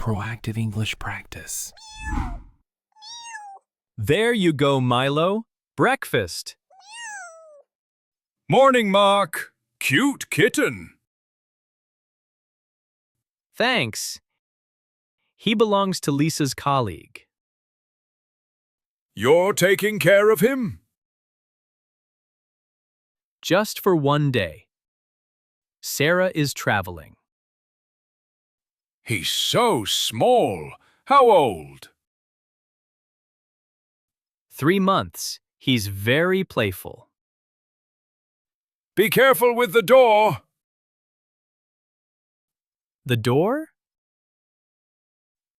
proactive English practice. There you go, Milo. Breakfast. Morning, Mark. Cute kitten. Thanks. He belongs to Lisa's colleague. You're taking care of him? Just for one day. Sarah is traveling. He's so small. How old? 3 months. He's very playful. Be careful with the door. The door?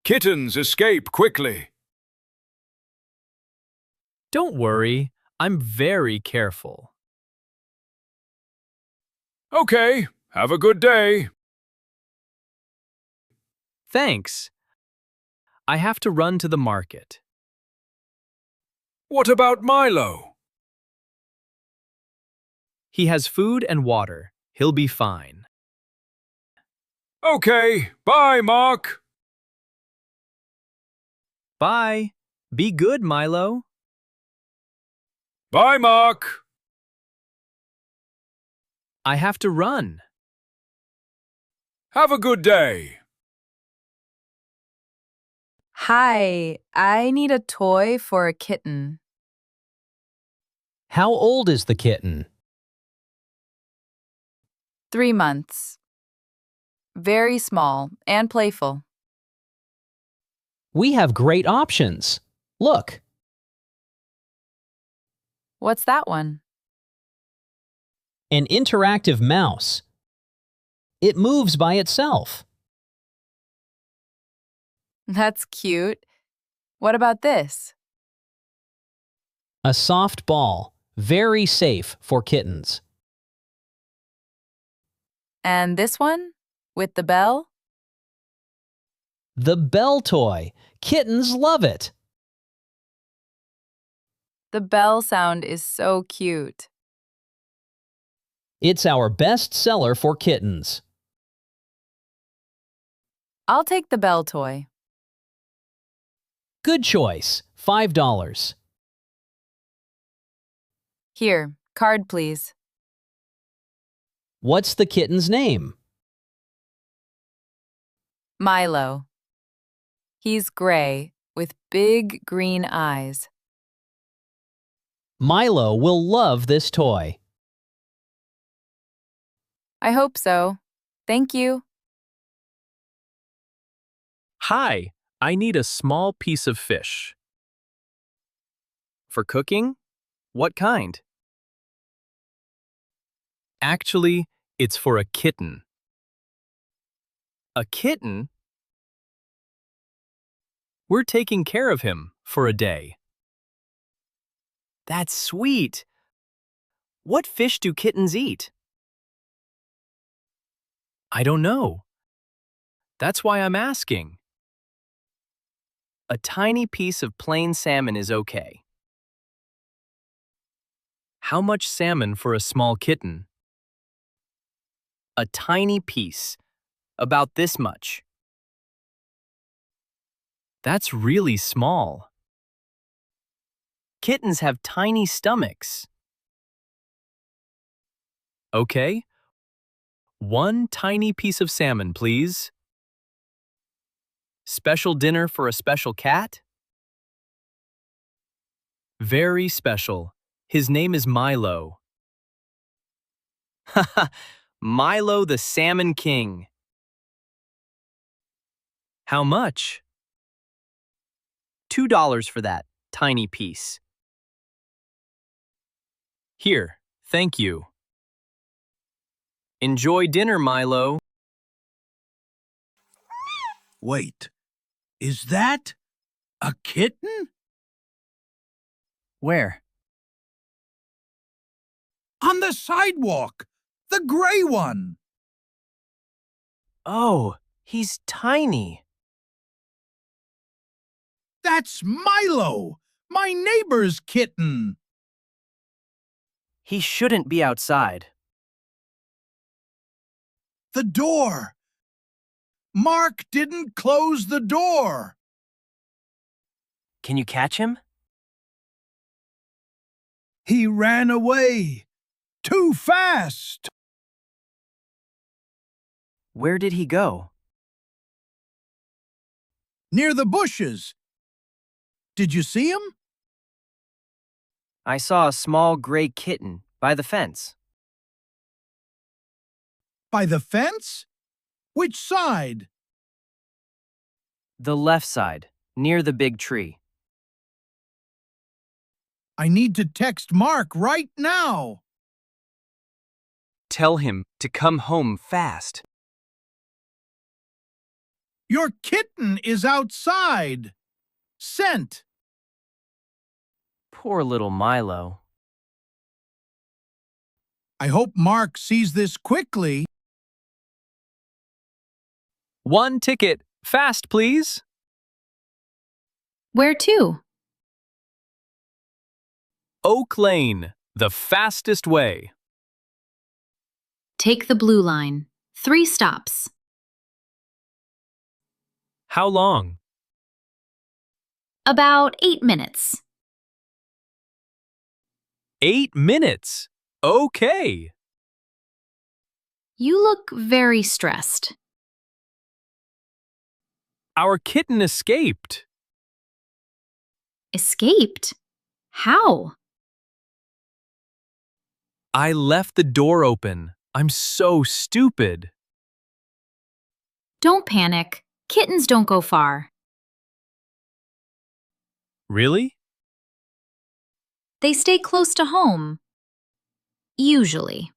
Kittens escape quickly. Don't worry. I'm very careful. Okay, have a good day. Thanks. I have to run to the market. What about Milo? He has food and water. He'll be fine. Okay, bye, Mark. Bye. Be good, Milo. Bye, Mark. I have to run. Have a good day. Hi, I need a toy for a kitten. How old is the kitten? 3 months. Very small and playful. We have great options. Look, What's that one? an interactive mouse. It moves by itself. That's cute. What about this? A soft ball. Very safe for kittens. And this one? With the bell? The bell toy. Kittens love it. The bell sound is so cute. It's our best seller for kittens. I'll take the bell toy. Good choice. $5. Here, card please. What's the kitten's name? Milo. He's gray with big green eyes. Milo will love this toy. I hope so. Thank you. Hi, I need a small piece of fish. For cooking? What kind? Actually, it's for a kitten. A kitten? We're taking care of him for a day. That's sweet. What fish do kittens eat? I don't know. That's why I'm asking. A tiny piece of plain salmon is okay. How much salmon for a small kitten? A tiny piece, about this much. That's really small. Kittens have tiny stomachs. Okay. 1 tiny piece of salmon, please. Special dinner for a special cat? Very special. His name is Milo. Haha, Milo the Salmon King. How much? $2 for that tiny piece. Here, thank you. Enjoy dinner, Milo. Wait, is that a kitten? Where? On the sidewalk, the gray one. Oh, he's tiny. That's Milo, my neighbor's kitten. He shouldn't be outside. The door. Mark didn't close the door. Can you catch him? He ran away. Too fast. Where did he go? Near the bushes. Did you see him? I saw a small gray kitten by the fence. By the fence? Which side? The left side, near the big tree. I need to text Mark right now. Tell him to come home fast. Your kitten is outside. Sent. Poor little Milo. I hope Mark sees this quickly. 1 ticket. Fast, please. Where to? Oak Lane, the fastest way. Take the blue line. 3 stops. How long? About 8 minutes. 8 minutes. Okay. You look very stressed. Our kitten escaped. Escaped? How? I left the door open. I'm so stupid. Don't panic. Kittens don't go far. Really? They stay close to home. Usually.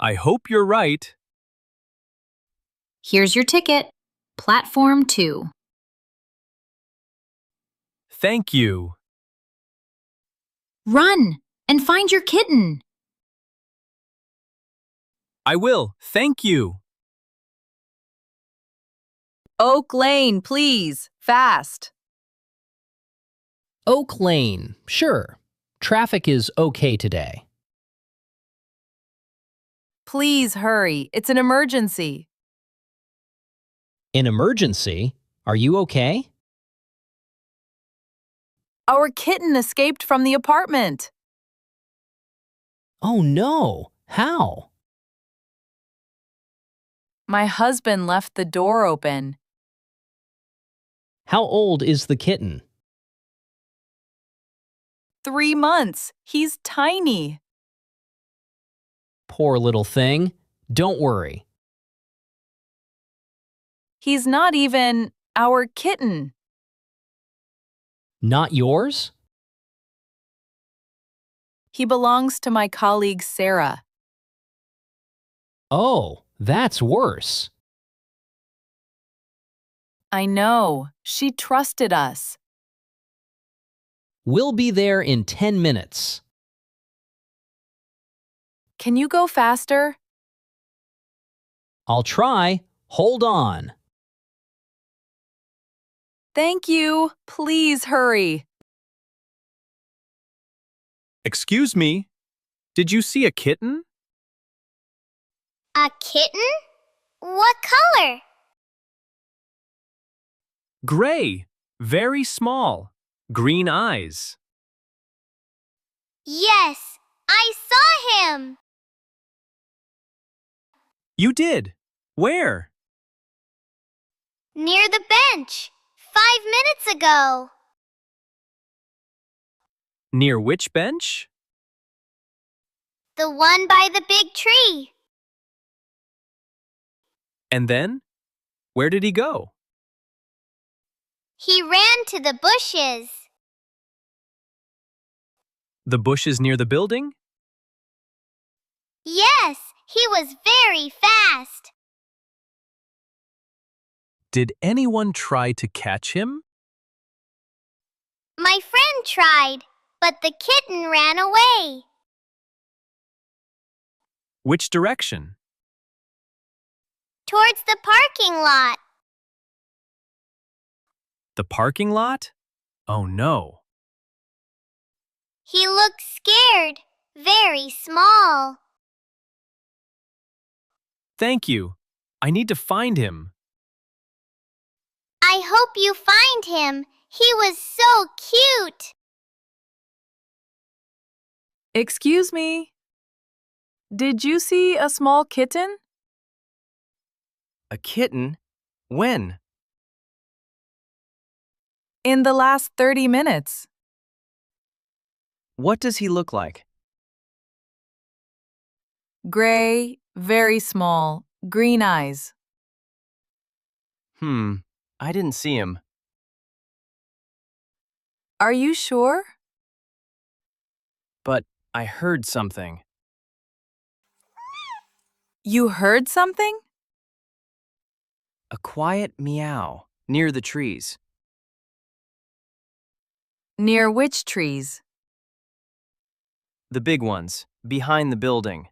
I hope you're right. Here's your ticket. Platform 2. Thank you. Run and find your kitten. I will. Thank you. Oak Lane, please. Fast. Oak Lane, sure. Traffic is okay today. Please hurry. It's an emergency. An emergency? Are you okay? Our kitten escaped from the apartment. Oh no, how? My husband left the door open. How old is the kitten? 3 months. He's tiny. Poor little thing. Don't worry. He's not even our kitten. Not yours? He belongs to my colleague Sarah. Oh, that's worse. I know. She trusted us. We'll be there in 10 minutes. Can you go faster? I'll try. Hold on. Thank you. Please hurry. Excuse me. Did you see a kitten? A kitten? What color? Gray. Very small. Green eyes. Yes, I saw him. You did. Where? Near the bench, 5 minutes ago. Near which bench? The one by the big tree. And then? Where did he go? He ran to the bushes. The bushes near the building? Yes, he was very fast. Did anyone try to catch him? My friend tried, but the kitten ran away. Which direction? Towards the parking lot. The parking lot? Oh no. He looked scared, very small. Thank you. I need to find him. I hope you find him. He was so cute. Excuse me. Did you see a small kitten? A kitten? When? In the last 30 minutes. What does he look like? Gray, very small, green eyes. I didn't see him. Are you sure? But I heard something. You heard something? A quiet meow near the trees. Near which trees? The big ones, behind the building.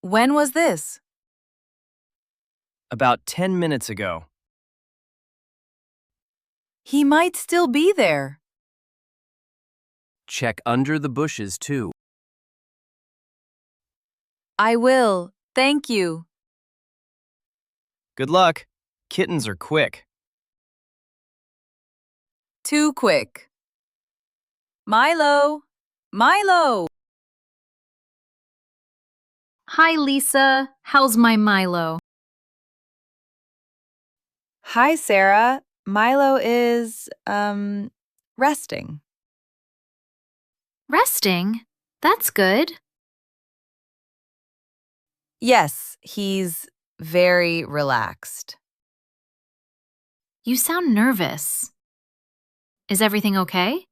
When was this? About 10 minutes ago. He might still be there. Check under the bushes, too. I will. Thank you. Good luck. Kittens are quick. Too quick. Milo! Milo! Hi, Lisa. How's my Milo? Hi, Sarah. Milo is, resting. Resting? That's good. Yes, he's very relaxed. You sound nervous. Is everything okay?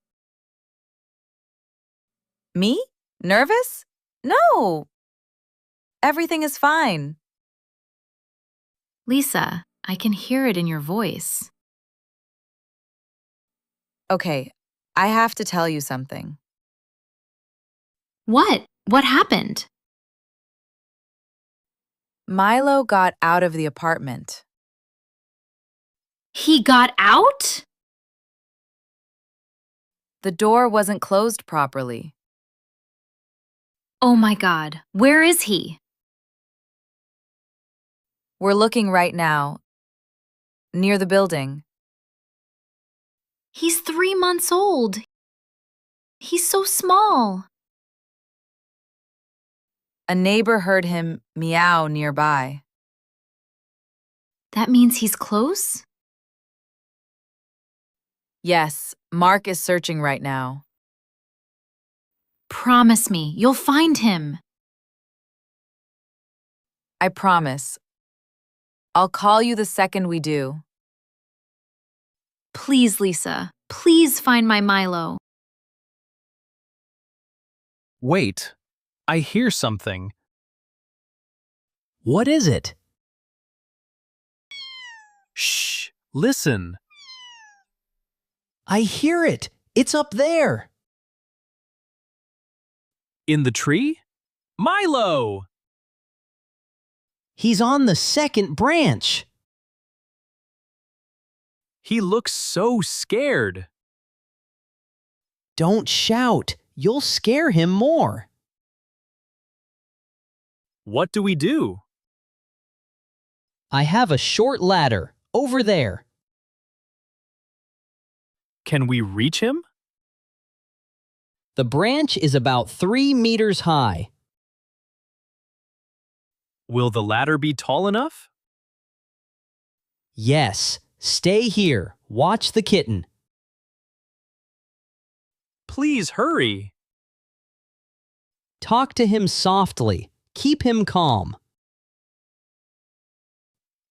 Me? Nervous? No. Everything is fine. Lisa, I can hear it in your voice. Okay, I have to tell you something. What? What happened? Milo got out of the apartment. He got out? The door wasn't closed properly. Oh my God. Where is he? We're looking right now, near the building. He's 3 months old. He's so small. A neighbor heard him meow nearby. That means he's close? Yes, Mark is searching right now. Promise me, you'll find him. I promise. I'll call you the second we do. Please, Lisa. Please find my Milo. Wait, I hear something. What is it? Shh, listen. I hear it. It's up there. In the tree? Milo! He's on the second branch. He looks so scared. Don't shout. You'll scare him more. What do we do? I have a short ladder over there. Can we reach him? The branch is about 3 meters high. Will the ladder be tall enough? Yes, stay here. Watch the kitten. Please hurry. Talk to him softly. Keep him calm.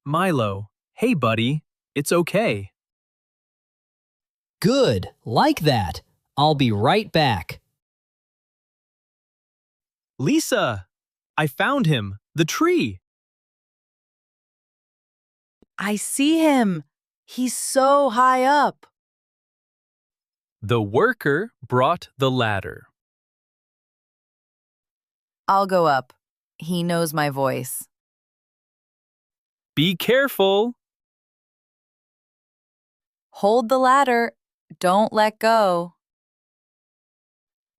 Milo, hey buddy, it's okay. Good, like that. I'll be right back. Lisa, I found him, the tree. I see him. He's so high up. The worker brought the ladder. I'll go up. He knows my voice. Be careful. Hold the ladder. Don't let go.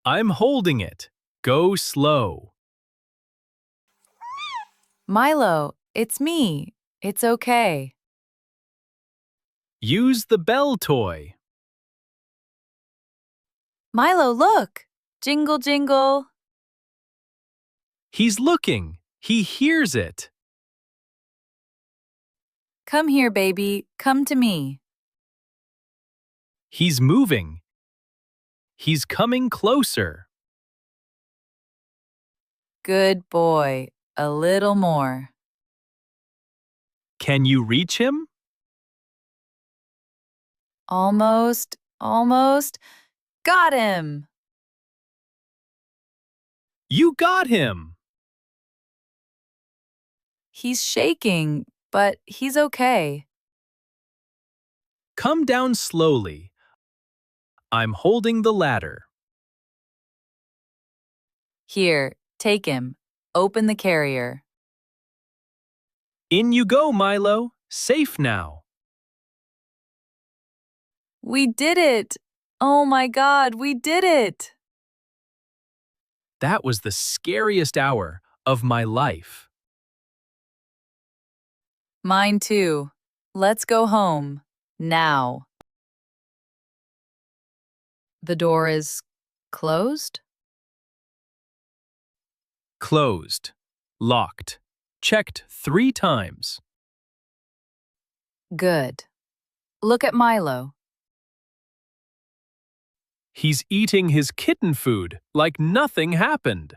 I'm holding it. Go slow. Milo, it's me. It's okay. Use the bell toy. Milo, look! Jingle, jingle. He's looking. He hears it. Come here, baby. Come to me. He's moving. He's coming closer. Good boy. A little more. Can you reach him? Almost, almost. Got him! You got him. He's shaking, but he's okay. Come down slowly. I'm holding the ladder. Here, take him. Open the carrier. In you go, Milo. Safe now. We did it! Oh my God, we did it! That was the scariest hour of my life. Mine too. Let's go home. Now. The door is closed? Closed. Locked. Checked 3 times. Good. Look at Milo. He's eating his kitten food like nothing happened.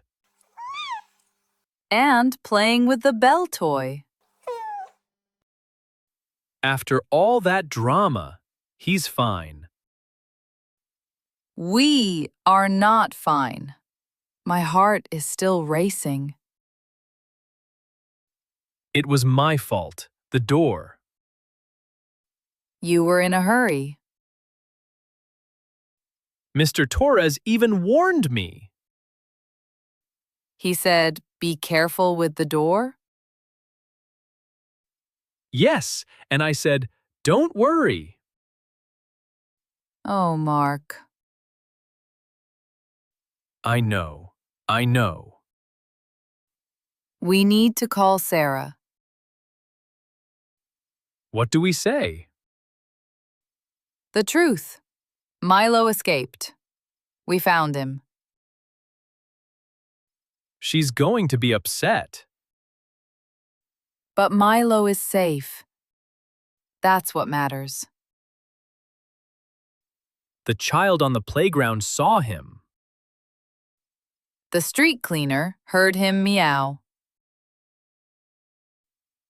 And playing with the bell toy. After all that drama, he's fine. We are not fine. My heart is still racing. It was my fault. The door. You were in a hurry. Mr. Torres even warned me. He said, "Be careful with the door." Yes, and I said, don't worry. Oh, Mark. I know. I know. We need to call Sarah. What do we say? The truth. Milo escaped. We found him. She's going to be upset. But Milo is safe. That's what matters. The child on the playground saw him. The street cleaner heard him meow.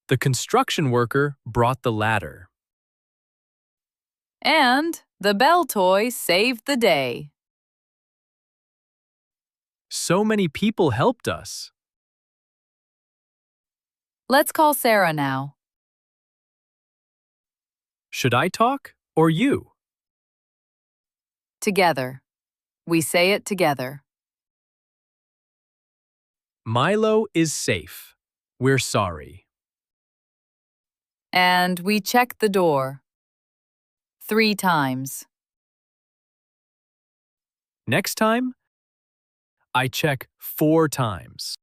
The construction worker brought the ladder. And the bell toy saved the day. So many people helped us. Let's call Sarah now. Should I talk or you? Together. We say it together. Milo is safe. We're sorry. And we check the door. 3 times. Next time, I check 4 times.